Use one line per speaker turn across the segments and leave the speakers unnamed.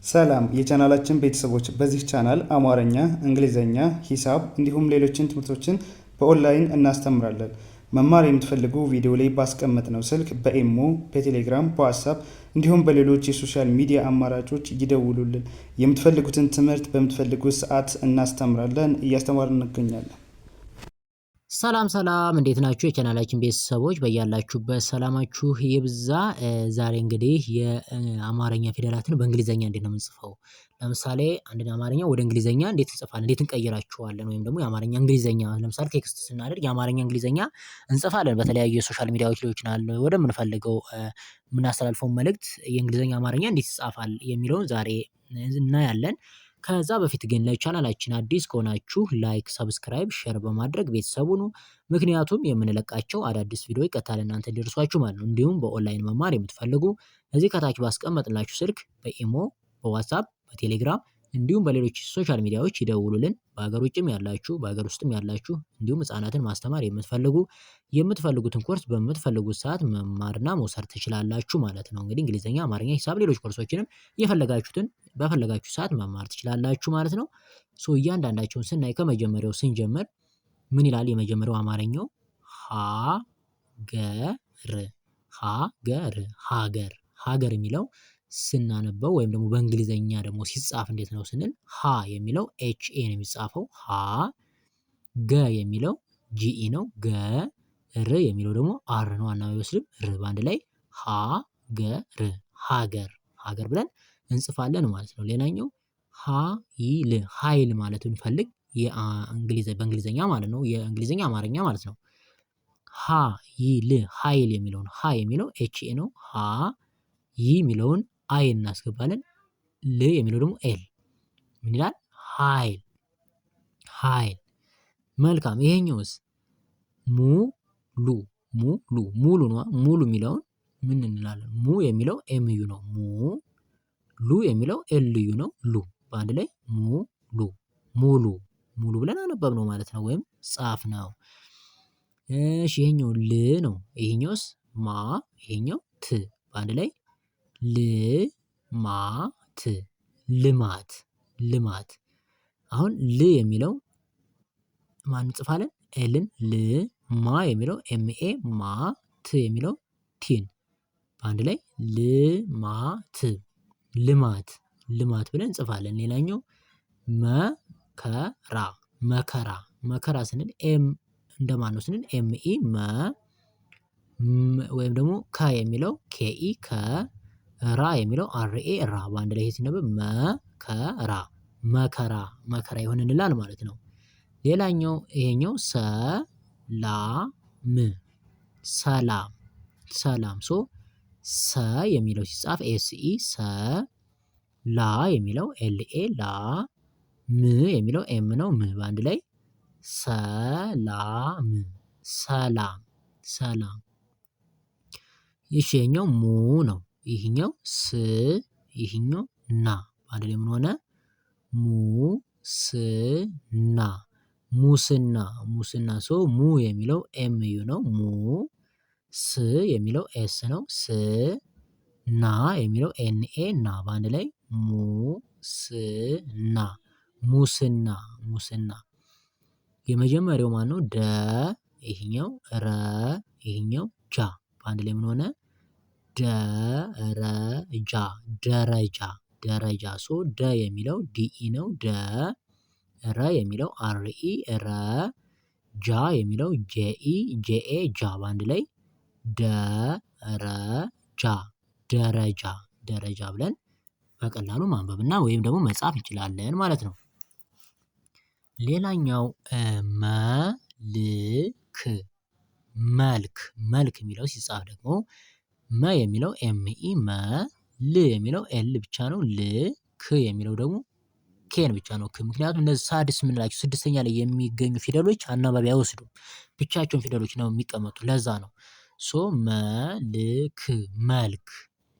ሰላም የቻናላችን ቤተሰቦች፣ በዚህ ቻናል አማርኛ፣ እንግሊዘኛ፣ ሂሳብ እንዲሁም ሌሎችን ትምህርቶችን በኦንላይን እናስተምራለን። መማር የምትፈልጉ ቪዲዮ ላይ ባስቀመጥነው ስልክ በኢሞ፣ በቴሌግራም፣ በዋትሳፕ እንዲሁም በሌሎች የሶሻል ሚዲያ አማራጮች ይደውሉልን። የምትፈልጉትን ትምህርት በምትፈልጉት ሰዓት እናስተምራለን፣ እያስተማርን እንገኛለን።
ሰላም እንዴት ናችሁ? የቻናላችን ቤተሰቦች በያላችሁበት ሰላማችሁ ይብዛ። ዛሬ እንግዲህ የአማርኛ ፊደላትን በእንግሊዘኛ እንዴት ነው የምንጽፈው? ለምሳሌ አንድን አማርኛ ወደ እንግሊዘኛ እንዴት እንጽፋለን? እንዴት እንቀይራቸዋለን? ወይም ደግሞ የአማርኛ እንግሊዘኛ ለምሳሌ ቴክስት ስናደርግ የአማርኛ እንግሊዘኛ እንጽፋለን። በተለያዩ የሶሻል ሚዲያዎች ሊሆን ይችላል። ወደምንፈልገው የምናስተላልፈው መልእክት የእንግሊዘኛ አማርኛ እንዴት ይጻፋል የሚለውን ዛሬ እናያለን። ከዛ በፊት ግን ለቻናላችን አዲስ ከሆናችሁ ላይክ፣ ሰብስክራይብ፣ ሼር በማድረግ ቤተሰብ ሁኑ። ምክንያቱም የምንለቃቸው አዳዲስ ቪዲዮ ቀጥታ ለእናንተ እንዲደርሷችሁ ማለት ነው። እንዲሁም በኦንላይን መማር የምትፈልጉ እዚህ ከታች ባስቀመጥንላችሁ ስልክ በኢሞ፣ በዋትሳፕ፣ በቴሌግራም እንዲሁም በሌሎች ሶሻል ሚዲያዎች ይደውሉልን። በሀገር ውጭም ያላችሁ በሀገር ውስጥም ያላችሁ እንዲሁም ህጻናትን ማስተማር የምትፈልጉትን ኮርስ በምትፈልጉት ሰዓት መማርና መውሰድ ትችላላችሁ ማለት ነው። እንግዲህ እንግሊዝኛ፣ አማርኛ፣ ሂሳብ ሌሎች ኮርሶችንም የፈለጋችሁትን በፈለጋችሁ ሰዓት መማር ትችላላችሁ ማለት ነው። እያንዳንዳቸውን ስናይ ከመጀመሪያው ስንጀምር ምን ይላል? የመጀመሪያው አማርኛው ሀገር የሚለው ስናነበው ወይም ደግሞ በእንግሊዘኛ ደግሞ ሲጻፍ እንዴት ነው ስንል ሀ የሚለው ኤች ኤ ነው የሚጻፈው። ሀ ገ የሚለው ጂኢ ነው። ገ ር የሚለው ደግሞ አር ነው። ዋናው አይወስድም። ር ባንድ ላይ ሀገር ብለን እንጽፋለን ማለት ነው። ሌላኛው ኃይል ማለት ብንፈልግ በእንግሊዘኛ ማለት ነው። የእንግሊዘኛ አማርኛ ማለት ነው። ኃይል የሚለውን ሀ የሚለው ኤች ኤ ነው። ሀ የሚለውን አይ እናስገባለን። ል የሚለው ደግሞ ኤል ምን ይላል? ኃይል። መልካም። ይሄኛውስ ሙሉ ነው። ሙሉ የሚለውን ምን እንላለን? ሙ የሚለው ኤምዩ ነው። ሉ የሚለው ኤልዩ ነው። ሉ በአንድ ላይ ሙሉ ብለን አነበብነው ማለት ነው፣ ወይም ጻፍ ነው። እሺ ይሄኛው ል ነው። ይሄኛውስ ማ፣ ይሄኛው ት በአንድ ላይ ልማት። አሁን ል የሚለው ማን እንጽፋለን? ኤልን ል። ማ የሚለው ኤምኤ ማ። ት የሚለው ቲን በአንድ ላይ ልማት ብለን እንጽፋለን። ሌላኛው መከራ ስንል ኤም እንደማን ነው ስንል ኤምኢ መ፣ ወይም ደግሞ ከ የሚለው ኬኢ ከ፣ ራ የሚለው አርኤ ራ በአንድ ላይ ሲነበብ መከራ ይሆንልናል ማለት ነው። ሌላኛው ይሄኛው ሰላም ሰ የሚለው ሲጻፍ ኤስኢ ሰ፣ ላ የሚለው ኤልኤ ላ፣ ም የሚለው ኤም ነው ም በአንድ ላይ ሰላም። ይሄኛው ሙ ነው። ይሄኛው ስ፣ ይሄኛው ና በአንድ ላይ ምን ሆነ? ሙስና። ሙ የሚለው ኤምዩ ነው። ሙ። ስ የሚለው ኤስ ነው። ስ። ና የሚለው ኤንኤ ና በአንድ ላይ ሙስና። የመጀመሪያው ማን ነው? ደ፣ ይሄኛው ረ፣ ይሄኛው ጃ በአንድ ላይ ምን ሆነ? ደረጃ። ደ የሚለው ዲኢ ነው። ደ። ረ የሚለው አርኢ ረ፣ ጃ የሚለው ጄኢ ጄኤ ጃ በአንድ ላይ ደረጃ ብለን በቀላሉ ማንበብና ወይም ደግሞ መጻፍ እንችላለን ማለት ነው። ሌላኛው መልክ የሚለው ሲጻፍ ደግሞ መ የሚለው ኤምኢ መ፣ ል የሚለው ኤል ብቻ ነው ል፣ ክ የሚለው ደግሞ ኬን ብቻ ነው ክ። ምክንያቱም እነዚህ ሳድስ የምንላቸው ስድስተኛ ላይ የሚገኙ ፊደሎች አናባቢ አይወስዱም፣ ብቻቸውን ፊደሎች ነው የሚቀመጡ። ለዛ ነው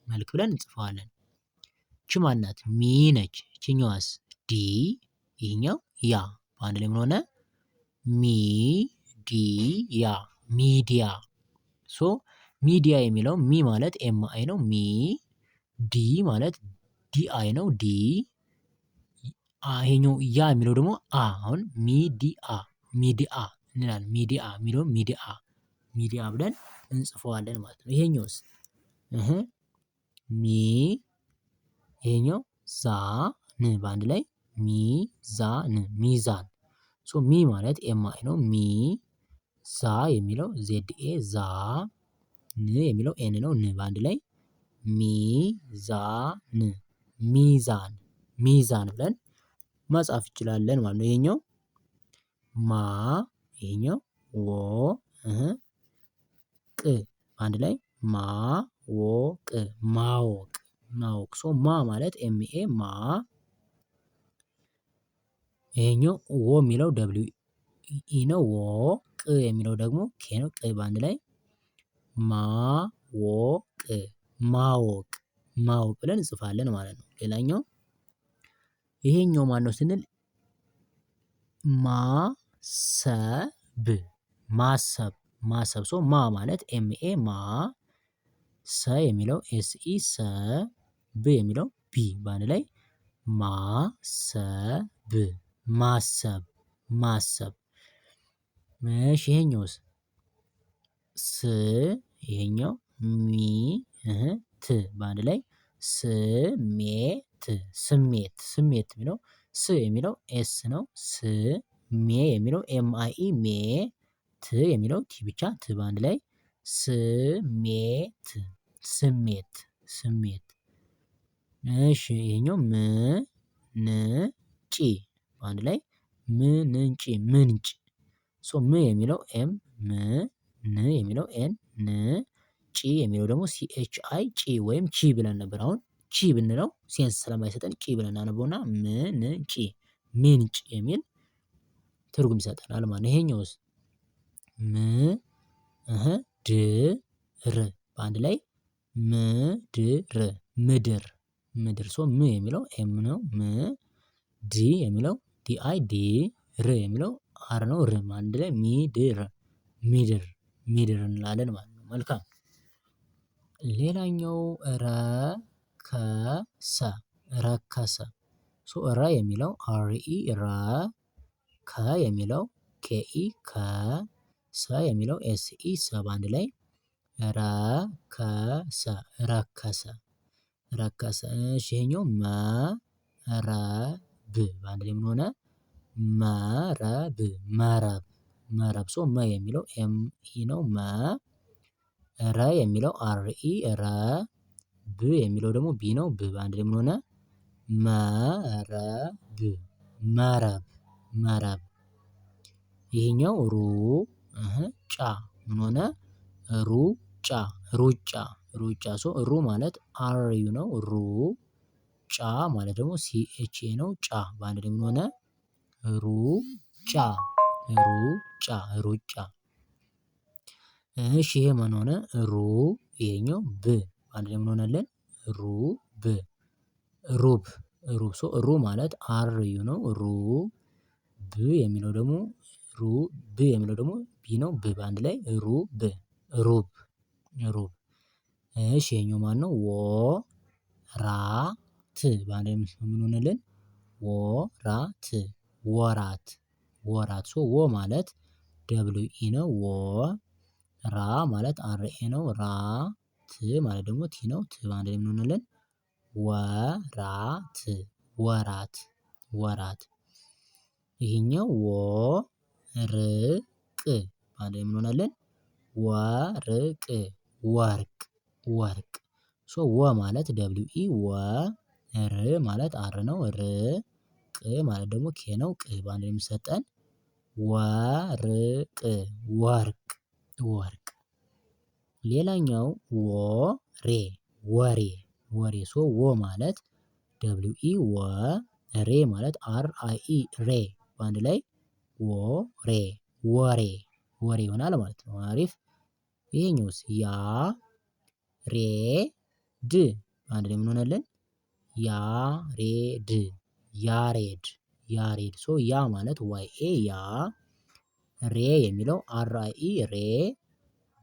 መልክ ብለን እንጽፈዋለን። ይቺ ማናት? ሚ ነች። ይችኛዋስ ዲ፣ ይህኛው ያ በአንድ ላይ ምን ሆነ? ሚዲያ። ሚዲያ የሚለው ሚ ማለት ኤም አይ ነው። ዲ ማለት ዲአይ ነው ዲ ይሄኛው ያ የሚለው ደግሞ አ አሁን ሚዲአ እንላለን። ሚዲአ የሚለው ሚዲአ ብለን እንጽፈዋለን ማለት ነው። ይሄኛውስ ሚ ይሄኛው ዛ ን በአንድ ላይ ሚዛን ሚዛን። ሶ ሚ ማለት ኤምአይ ነው። ሚ ዛ የሚለው ዜድኤ ዛ ን የሚለው ኤን ነው። ን በአንድ ላይ ሚዛን ሚዛን ሚዛን ብለን መጻፍ እንችላለን ማለት ነው። ይሄኛው ማ ይሄኛው ወ ቅ አንድ ላይ ማወቅ ማወቅ ማወቅ። ሶ ማ ማለት ኤምኤ ማ ይሄኛው ወ የሚለው ደብሊው ኢ ነው። ወ ቅ የሚለው ደግሞ ኬ ነው። ቅ በአንድ ላይ ማወቅ ማወቅ ማወቅ ብለን እንጽፋለን ማለት ነው። ሌላኛው ይሄኛው ማነው ስንል ማሰብ ማሰብ ማሰብ። ሶ ማ ማለት ኤምኤ ማ ሰ የሚለው ኤስኢ ሰ ብ የሚለው ቢ በአንድ ላይ ማሰብ ማሰብ ማሰብ። እሺ ይሄኛውስ ስ ይሄኛው ሚ ት በአንድ ላይ ስሜት ስሜት ስሜት የሚለው ስ የሚለው ኤስ ነው። ስ ሜ የሚለው ኤምአይኢ ሜ ት የሚለው ቲ ብቻ ት በአንድ ላይ ስሜት ስሜት ስሜት። እሺ ይሄኛው ም ን ጪ በአንድ ላይ ምንጭ ምንጭ። ሶ ም የሚለው ኤም ም ን የሚለው ኤን ን ጪ የሚለው ደግሞ ሲኤችአይ ጪ ወይም ቺ ብለን ነበር። አሁን ቺ ብንለው ሴንስ ስለማይሰጠን ጪ ብለን እናነበውና ምንጭ ምንጭ የሚል ትርጉም ይሰጠናል ማለት ነው። ይሄኛውስ ም ድ ር በአንድ ላይ ምድር ምድር ምድር። ሶ ም የሚለው ኤም ነው። ም ዲ የሚለው ዲአይ ዲ ር የሚለው አር ነው። ር አንድ ላይ ሚድር ሚድር ሚድር እንላለን ማለት ነው። መልካም ሌላኛው ረከሰ ረከሰ። ሶ ረ የሚለው አርኢ ረ ከ የሚለው ኬኢ ከ ሰ የሚለው ኤስኢ ሰ በአንድ ላይ ረከሰ ረከሰ ረከሰ። እሺ ይሄኛው መረብ በአንድ ላይ ምን ሆነ መረብ መረብ መረብ። ሶ መ የሚለው ኤምኢ ነው። መ ረ የሚለው አርኢ ረ ብ የሚለው ደግሞ ቢ ነው። ብ በአንድ ላይ ምን ሆነ መረብ መረብ መረብ። ይሄኛው ሩ ጫ ምን ሆነ ሩጫ ሩጫ ሩጫ። ሶ ሩ ማለት አር ዩ ነው። ሩ ጫ ማለት ደግሞ ሲኤችኤ ነው። ጫ በአንድ ላይ ምን ሆነ ሩጫ ሩጫ ሩጫ። እሺ ይሄ ምን ሆነ ሩ ይሄኛው ብ በአንድ ላይ ምን ሆነልን ሩብ ሩብ ሩብ። ሶ ሩ ማለት አር ዩ ነው። ሩ ብ የሚለው ደግሞ ብ የሚለው ደግሞ ቢ ነው። ብ በአንድ ላይ ሩብ ሩብ ሩብ። እሺ ይሄኛው ማነው ወ ራ ት በአንድ ላይ ምን ሆነልን ወራት ወራት ወራት። ሶ ወ ማለት ደብሊው ኢ ነው። ወ ራ ማለት አር ኤ ነው። ራ ት ማለት ደግሞ ቲ ነው። ት በአንድ ላይ ምን ሆነልን ወራት ወራት ወራት። ይሄኛው ወ ር ቅ በአንድ ላይ ምን ሆነልን ወርቅ ወርቅ ወርቅ። ሶ ወ ማለት ደብሊው ኢ ወ ር ማለት አር ነው። ር ቅ ማለት ደግሞ ኬ ነው። ቅ በአንድ ላይ የሚሰጠን ወርቅ ወርቅ ወርቅ። ሌላኛው ወሬ ወሬ ወሬ። ሶ ወ ማለት ደብሊው ኢ ወ ሬ ማለት አር አይ ኢ ሬ በአንድ ላይ ወሬ ወሬ ወሬ ይሆናል ማለት ነው። አሪፍ። ይሄኛውስ ያ ሬ ድ በአንድ ላይ ምን ሆነልን ያሬድ ያሬድ ያሬድ። ሶ ያ ማለት ዋይ ኤ ያ ሬ የሚለው አር አይ ኢ ሬ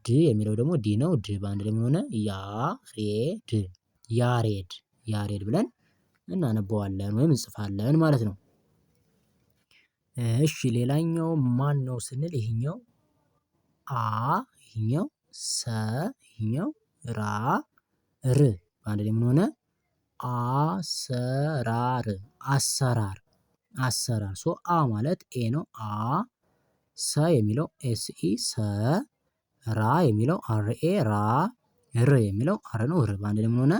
ድ የሚለው ደግሞ ዲ ነው። ድ በአንድ ላይ ምን ሆነ ያሬድ ያሬድ ያሬድ ብለን እናነበዋለን ወይም እንጽፋለን ማለት ነው። እሺ ሌላኛው ማነው ስንል ይሄኛው አ ይሄኛው ሰ ይሄኛው ራ ር በአንድ ላይ ምን ሆነ? አሰራር አሰራር አሰራር ሶ አ ማለት ኤ ነው። አ ሰ የሚለው ኤስኢ ሰ ራ የሚለው አርኤ ራ ር የሚለው አር ነው ር በአንድ ላይ ምን ሆነ?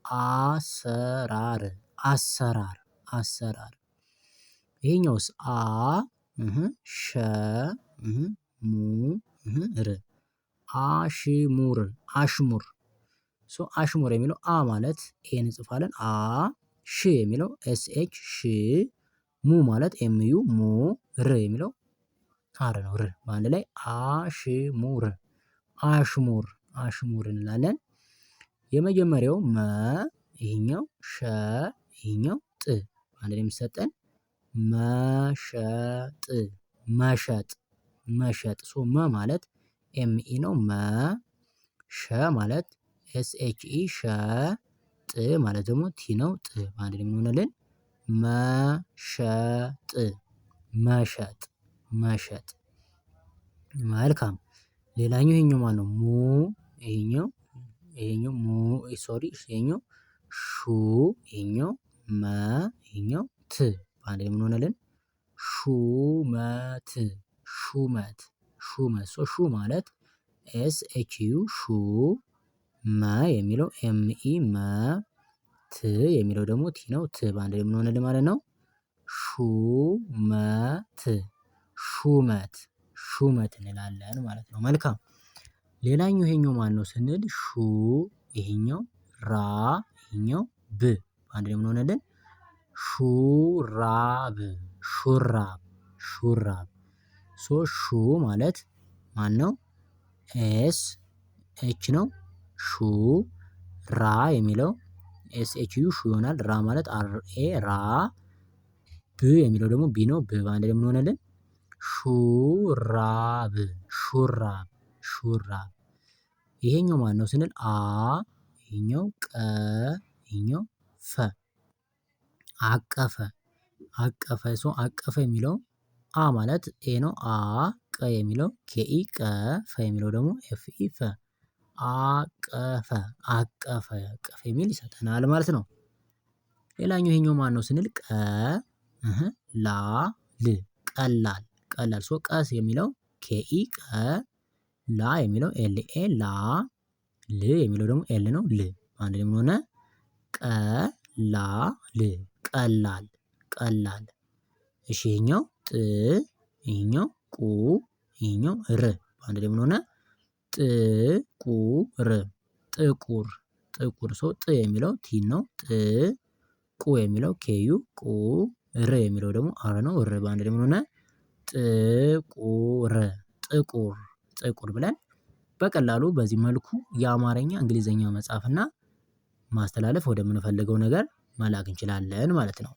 አሰራር አሰራር አሰራር። ይሄኛውስ አ ሸ ሙ ር አሽሙር አሽሙር ሶ አሽሙር የሚለው አ ማለት ኤን እንጽፋለን። አ ሽ የሚለው ኤስኤች ሽ ሙ ማለት ኤምዩ ሙ ር የሚለው አር ነው ር በአንድ ላይ አሽሙር አሽሙር አሽሙር እንላለን። የመጀመሪያው መ ይሄኛው ሸ ይሄኛው ጥ በአንድ ላይ የሚሰጠን መሸጥ መሸጥ መሸጥ ሶ መ ማለት ኤምኢ ነው። መ ሸ ማለት ኤስኤችኢ ሸ ጥ ማለት ደግሞ ቲ ነው። ጥ በአንድ ላይ ምን ሆነልን? መሸጥ መሸጥ መሸጥ። መልካም ሌላኛው ይሄኛው ማነው? ሙ ይሄኛው ሙ ሶሪ ይሄኛው ሹ ይሄኛው መ ይሄኛው ት በአንድ ላይ ምን ሆነልን? ሹመት ሹመት ሹመት ሶ ሹ ማለት ኤስ ኤች ዩ ሹ መ የሚለው ኤምኢ መ ት የሚለው ደግሞ ቲ ነው። ት በአንድ ላይ ምን ሆነልን ማለት ነው? ሹመት ሹመት ሹመት እንላለን ማለት ነው። መልካም ሌላኛው ይሄኛው ማነው ስንል ሹ ይሄኛው ራ ይሄኛው ብ በአንድ ላይ ምን ሆነልን? ሹራብ ሹራብ ሹራብ ሶ ሹ ማለት ማነው? ኤስ ኤች ነው። ሹ ራ የሚለው ኤስ ኤች ዩ ሹ ይሆናል። ራ ማለት አር ኤ ራ ብ የሚለው ደግሞ ቢ ነው። ብ በአንድ ላይ ምን ሆነልን? ሹራብ ሹራብ ሹራብ። ይሄኛው ማነው ስንል አ ይሄኛው ቀ ይሄኛው ፈ አቀፈ አቀፈ ሶ አቀፈ የሚለው አ ማለት ኤ ነው። አ ቀ የሚለው ኬኢ ቀ ፈ የሚለው ደግሞ ኤፍኢ ፈ አቀፈ አቀፈ አቀፈ የሚል ይሰጠናል ማለት ነው። ሌላኛው ይሄኛው ማነው ስንል ቀ ላ ል ቀላል ቀላል ሶ ቀስ የሚለው ኬኢ ቀ ላ የሚለው ኤልኤ ላ ል የሚለው ደግሞ ኤል ነው። ል አንድ ላይ ምን ሆነ? ቀላል ቀላል ቀላል። እሺ ይሄኛው ጥ ይሄኛው ቁ ይሄኛው ር በአንድ ላይ ምን ሆነ? ጥቁር ጥቁር ጥቁር ሶ ጥ የሚለው ቲ ነው። ጥ ቁ የሚለው ኬዩ ቁ ር የሚለው ደግሞ አር ነው። ር በአንድ ላይ ምን ሆነ? ጥቁር ጥቁር ጥቁር ብለን በቀላሉ በዚህ መልኩ የአማርኛ እንግሊዘኛ መጻፍና ማስተላለፍ ወደምንፈልገው ነገር መላክ እንችላለን ማለት ነው።